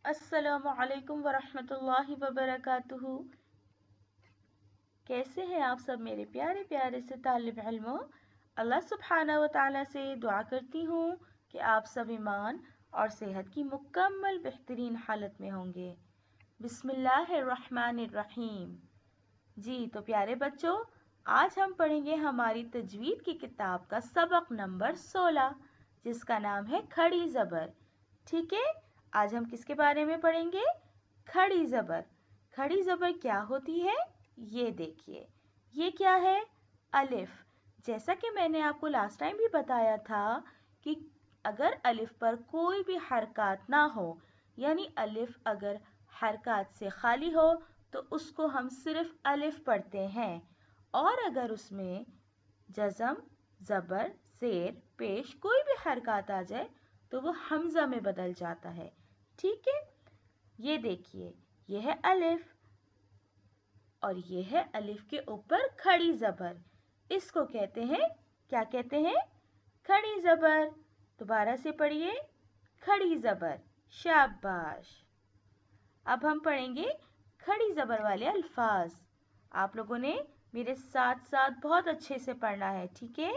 अस्सलामु अलैकुम वरहमतुल्लाहि वबरकातुहू। कैसे हैं आप सब मेरे प्यारे प्यारे से तालिब इल्मों। अल्लाह सुब्हाना व तआला से दुआ करती हूँ कि आप सब ईमान और सेहत की मुकम्मल बेहतरीन हालत में होंगे। बिस्मिल्लाहिर्रहमानिर्रहीम। जी तो प्यारे बच्चों, आज हम पढ़ेंगे हमारी तजवीद की किताब का सबक नंबर 16 जिसका नाम है खड़ी ज़बर। ठीक है, आज हम किसके बारे में पढ़ेंगे? खड़ी ज़बर। खड़ी ज़बर क्या होती है ये देखिए। ये क्या है? अलिफ। जैसा कि मैंने आपको लास्ट टाइम भी बताया था कि अगर अलिफ पर कोई भी हरकत ना हो, यानी अलिफ अगर हरकत से खाली हो तो उसको हम सिर्फ अलिफ पढ़ते हैं, और अगर उसमें जज़म, ज़बर, ज़ेर, पेश कोई भी हरकत आ जाए तो वो हमज़ा में बदल जाता है। ठीक है, ये देखिए, ये है अलिफ और ये है अलिफ के ऊपर खड़ी ज़बर। इसको कहते हैं, क्या कहते हैं? खड़ी ज़बर। दोबारा से पढ़िए, खड़ी ज़बर। शाबाश। अब हम पढ़ेंगे खड़ी ज़बर वाले अल्फाज। आप लोगों ने मेरे साथ साथ बहुत अच्छे से पढ़ना है, ठीक है?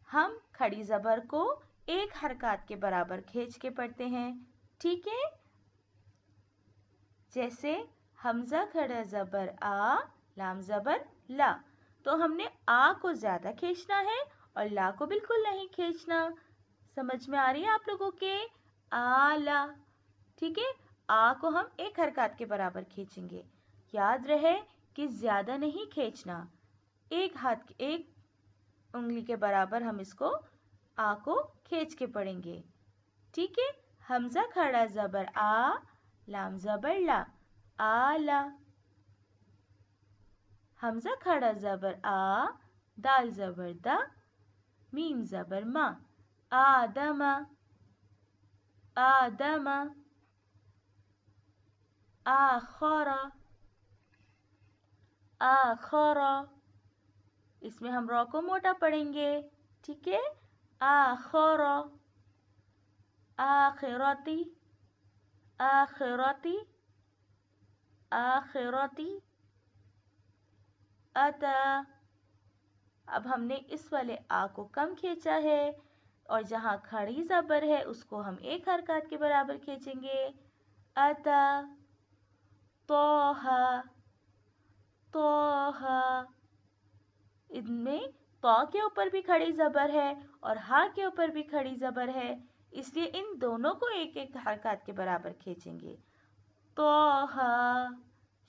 हम खड़ी ज़बर को एक हरकत के बराबर खींच के पढ़ते हैं, ठीक है? जैसे हमज़ा खड़ा ज़बर आ, लाम ज़बर ला, तो हमने आ को ज़्यादा खींचना है और ला को बिल्कुल नहीं खींचना। समझ में आ रही है आप लोगों के? आला। ठीक है, आ को हम एक हरकत के बराबर खींचेंगे। याद रहे कि ज़्यादा नहीं खींचना, एक उंगली के बराबर हम इसको आ को खींच के पढ़ेंगे। ठीक है, हमज़ा खड़ा ज़बर आ, लाम ज़बर ला, आला। हमज़ा खड़ा ज़बर आ, दाल ज़बर दा, मीम ज़बर मा, आदमा, आदमा। आखरा, आखरा। इसमें हम रॉ को मोटा पढ़ेंगे, ठीक है? आखरा, आखिरती, आखिरती, आखिरती, अता। अब हमने इस वाले आ को कम खींचा है और जहाँ खड़ी ज़बर है उसको हम एक हरकत के बराबर खींचेंगे। अता, तोहा, तोहा। इनमें तो के ऊपर भी खड़ी ज़बर है और हा के ऊपर भी खड़ी ज़बर है, इसलिए इन दोनों को एक एक हरकत के बराबर खींचेंगे। तोहा,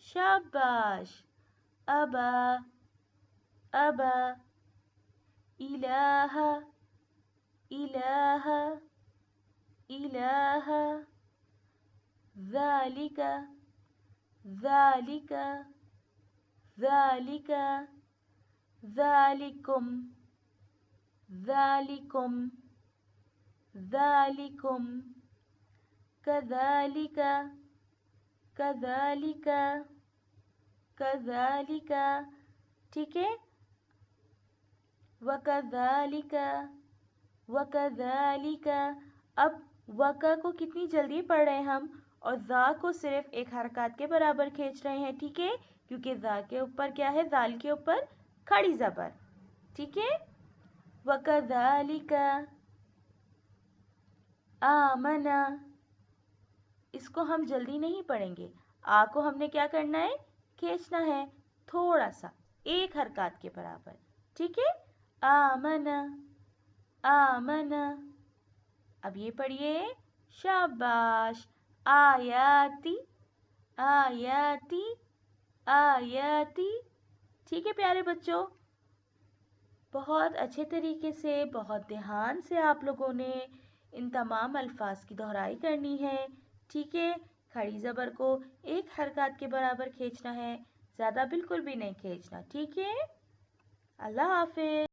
शाबाश। अबा, अबा, इलाहा, इलाहा, इलाहा, ज़ालिका, ज़ालिका, ज़ालिका, ज़ालिकुम, ज़ालिकुम, ज़ालिकुम, कज़ालिका, कज़ालिका, कज़ालिका। ठीक है, वकज़ालिका, वकज़ालिका। अब वका को कितनी जल्दी पढ़ रहे हैं हम, और ज़ा को सिर्फ एक हरकत के बराबर खींच रहे हैं, ठीक है? क्योंकि ज़ा के ऊपर क्या है? ज़ाल के ऊपर खड़ी ज़बर, ठीक है? वकज़ालिका, आमना। इसको हम जल्दी नहीं पढ़ेंगे, आ को हमने क्या करना है? खींचना है थोड़ा सा, एक हरकत के बराबर, ठीक है? आमना, आमना। अब ये पढ़िए, शाबाश। आयाती, आयाती, आयाती। ठीक है प्यारे बच्चों, बहुत अच्छे तरीके से, बहुत ध्यान से आप लोगों ने इन तमाम अल्फाज की दोहराई करनी है, ठीक है? खड़ी ज़बर को एक हरकत के बराबर खींचना है, ज़्यादा बिल्कुल भी नहीं खींचना, ठीक है? अल्लाह हाफ़िज़।